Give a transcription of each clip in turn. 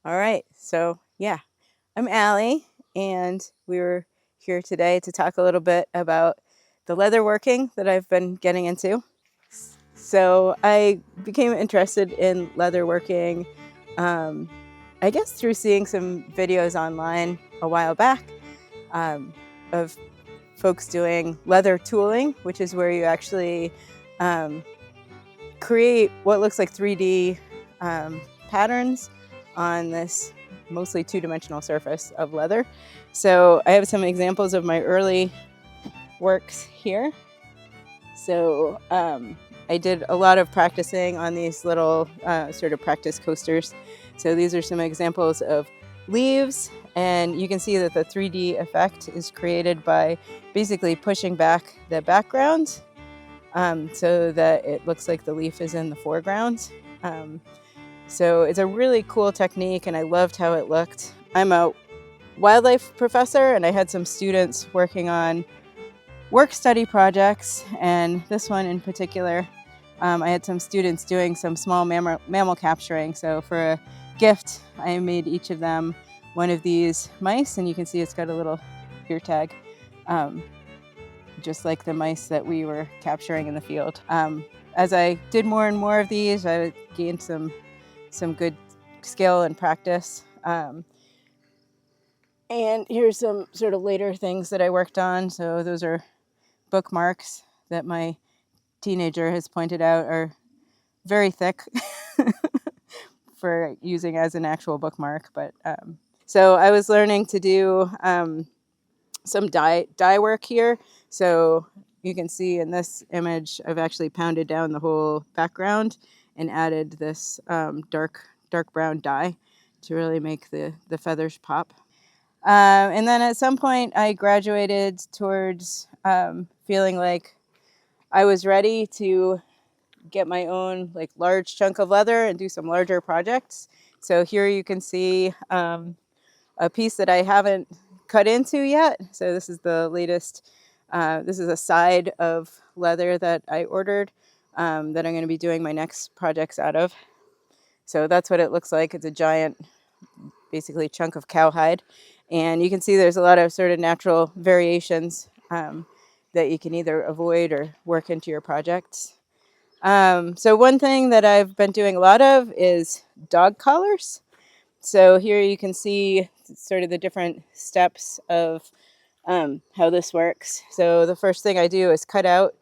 All right, so yeah, I'm Aly, and we were here today to talk a little bit about the leatherworking that I've been getting into. So I became interested in leatherworking, um, I guess through seeing some videos online a while back of folks doing leather tooling, which is where you actually um, create what looks like 3D patterns on this mostly two-dimensional surface of leather. So I have some examples of my early works here. So I did a lot of practicing on these little sort of practice coasters. So these are some examples of leaves, and you can see that the 3D effect is created by basically pushing back the background so that it looks like the leaf is in the foreground. So it's a really cool technique, and I loved how it looked. I'm a wildlife professor, and I had some students working on work study projects, and this one in particular, I had some students doing some small mammal capturing. So for a gift, I made each of them one of these mice, and you can see it's got a little ear tag, just like the mice that we were capturing in the field. As I did more and more of these, I gained some good skill and practice. And here's some sort of later things that I worked on. So those are bookmarks that my teenager has pointed out are very thick for using as an actual bookmark. But so I was learning to do some dye work here. So you can see in this image, I've actually pounded down the whole background and added this dark brown dye to really make the feathers pop. And then at some point I graduated towards feeling like I was ready to get my own like large chunk of leather and do some larger projects. So here you can see a piece that I haven't cut into yet. So this is the latest, this is a side of leather that I ordered that I'm going to be doing my next projects out of. So that's what it looks like. It's a giant, basically chunk of cowhide. And you can see there's a lot of sort of natural variations that you can either avoid or work into your projects. So one thing that I've been doing a lot of is dog collars. So here you can see sort of the different steps of how this works. So the first thing I do is cut out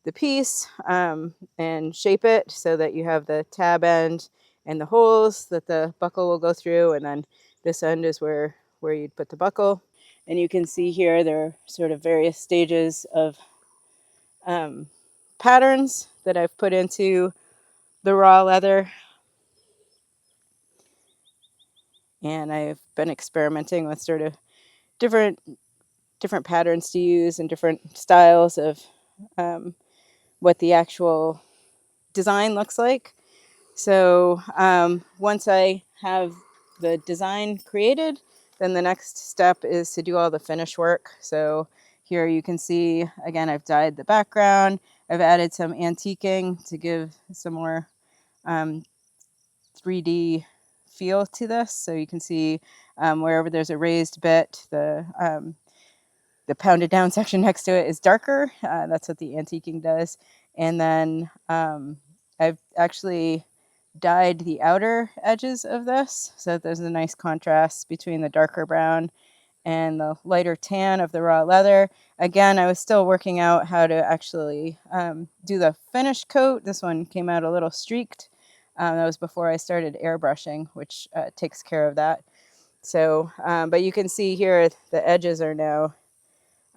the piece and shape it so that you have the tab end and the holes that the buckle will go through, and then this end is where you'd put the buckle. And you can see here there are sort of various stages of patterns that I've put into the raw leather. And I've been experimenting with sort of different patterns to use and different styles of what the actual design looks like. So once I have the design created, then the next step is to do all the finish work. So here you can see, again, I've dyed the background. I've added some antiquing to give some more 3D feel to this. So you can see wherever there's a raised bit, the pounded down section next to it is darker. That's what the antiquing does. And then I've actually dyed the outer edges of this so that there's a nice contrast between the darker brown and the lighter tan of the raw leather. Again, I was still working out how to actually do the finish coat. This one came out a little streaked. That was before I started airbrushing, which takes care of that. So, but you can see here the edges are now,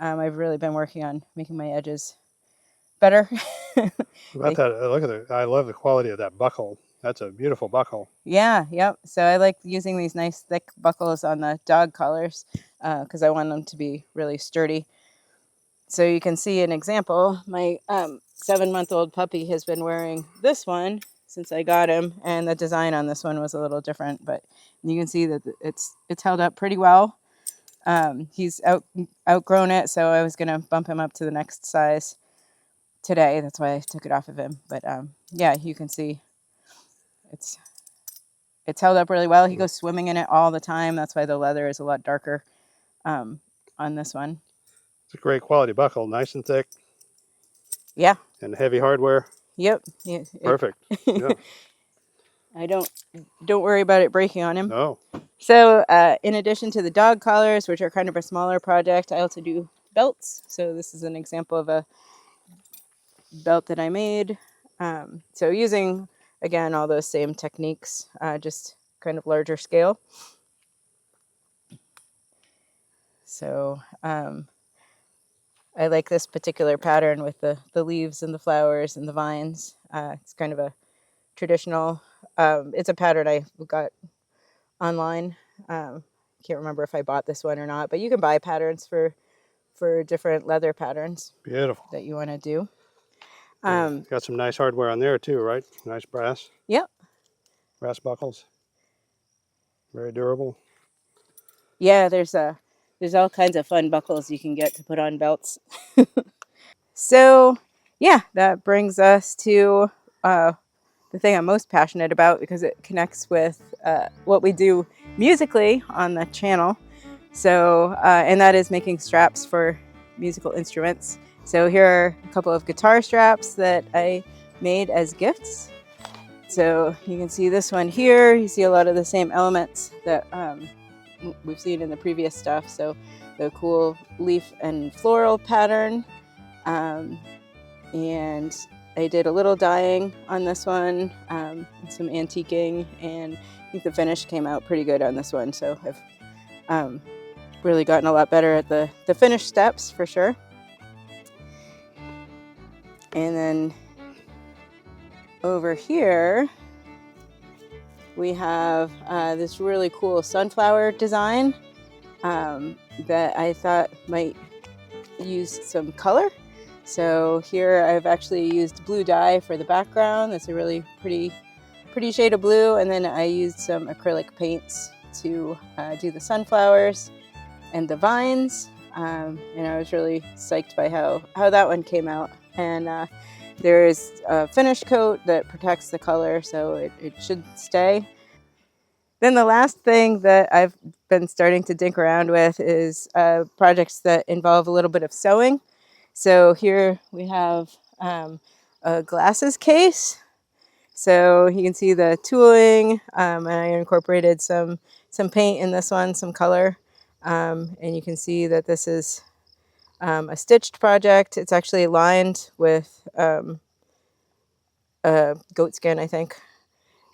I've really been working on making my edges better. About that, look at it. I love the quality of that buckle. That's a beautiful buckle. Yeah, yep. So I like using these nice thick buckles on the dog collars because I want them to be really sturdy. So you can see an example. My 7-month-old puppy has been wearing this one since I got him, and the design on this one was a little different, but you can see that it's held up pretty well. He's outgrown it, so I was going to bump him up to the next size today. That's why I took it off of him. But yeah, you can see it's it's held up really well. He goes swimming in it all the time. That's why the leather is a lot darker on this one. It's a great quality buckle, nice and thick. Yeah. And heavy hardware. Yep. Yeah, Perfect. Yeah. I don't worry about it breaking on him. No. So in addition to the dog collars, which are kind of a smaller project, I also do belts. So this is an example of a belt that I made. So using, again, all those same techniques, just kind of larger scale. So I like this particular pattern with the leaves and the flowers and the vines. It's kind of a traditional, it's a pattern I got online. Can't remember if I bought this one or not, but you can buy patterns for different leather patterns. Beautiful. That you want to do. Got some nice hardware on there too, right? Nice brass. Yep. Brass buckles. Very durable. Yeah, there's all kinds of fun buckles you can get to put on belts. So yeah, that brings us to the thing I'm most passionate about, because it connects with what we do musically on the channel. So, and that is making straps for musical instruments. So here are a couple of guitar straps that I made as gifts. So you can see this one here. You see a lot of the same elements that we've seen in the previous stuff. So the cool leaf and floral pattern. And I did a little dyeing on this one, some antiquing, and I think the finish came out pretty good on this one. So I've really gotten a lot better at the finish steps for sure. And then over here, we have this really cool sunflower design that I thought might use some color. So here I've actually used blue dye for the background. That's a really pretty shade of blue. And then I used some acrylic paints to do the sunflowers and the vines. And I was really psyched by how that one came out. And there is a finish coat that protects the color, so it should stay. Then the last thing that I've been starting to dink around with is projects that involve a little bit of sewing. So here we have a glasses case. So you can see the tooling, and I incorporated some paint in this one, some color. And you can see that this is a stitched project. It's actually lined with goat skin, I think.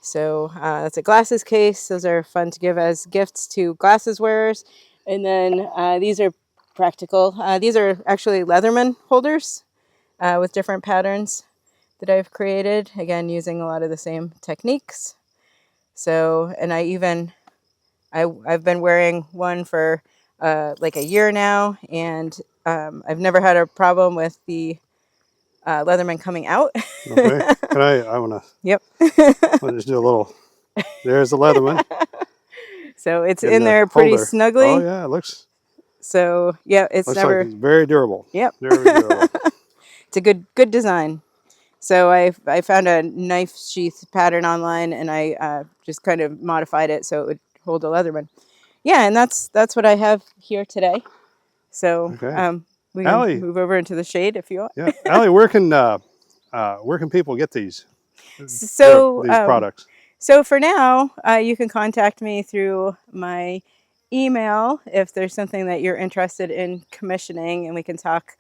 So that's a glasses case. Those are fun to give as gifts to glasses wearers. And then these are practical. These are actually Leatherman holders with different patterns that I've created, again, using a lot of the same techniques. So, and I've been wearing one for like a year now, and I've never had a problem with the Leatherman coming out. Okay. I want to. Yep. I'll just do a little. There's the Leatherman. So it's in there pretty holder. snugly. Oh yeah, it looks. So yeah, it's looks never. Like it's very durable. Yep. Very durable. It's a good design. So I found a knife sheath pattern online, and I just kind of modified it so it would hold a Leatherman. Yeah, and that's what I have here today. So okay. We can Aly, move over into the shade if you want. Yeah, Aly, where can people get these products? So for now, you can contact me through my email if there's something that you're interested in commissioning, and we can talk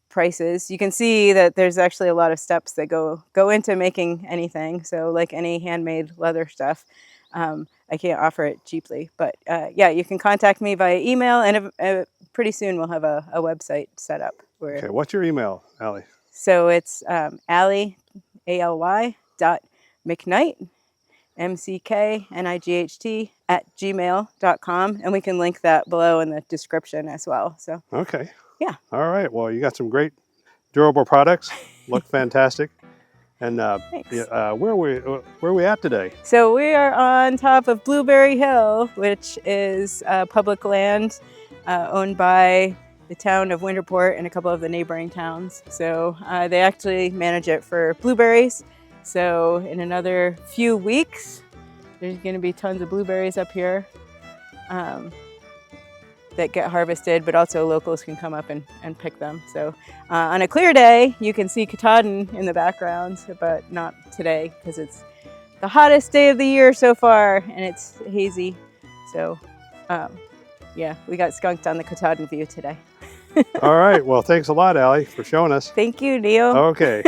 prices. You can see that there's actually a lot of steps that go into making anything. So like any handmade leather stuff, I can't offer it cheaply. But yeah, you can contact me via email, and pretty soon we'll have a website set up. Okay, what's your email, Aly? So it's Aly, ALY .McKnight, MCKNIGHT @gmail.com, and we can link that below in the description as well. So okay, yeah. All right. Well, you got some great durable products. Look fantastic. And where are we at today? So we are on top of Blueberry Hill, which is public land owned by the town of Winterport and a couple of the neighboring towns. So they actually manage it for blueberries. So in another few weeks, there's going to be tons of blueberries up here that get harvested, but also locals can come up and pick them. So on a clear day, you can see Caudill in the background, but not today because it's the hottest day of the year so far and it's hazy. So yeah, we got skunked on the Caudill view today. All right. Well, thanks a lot, Aly, for showing us. Thank you, Neil. Okay.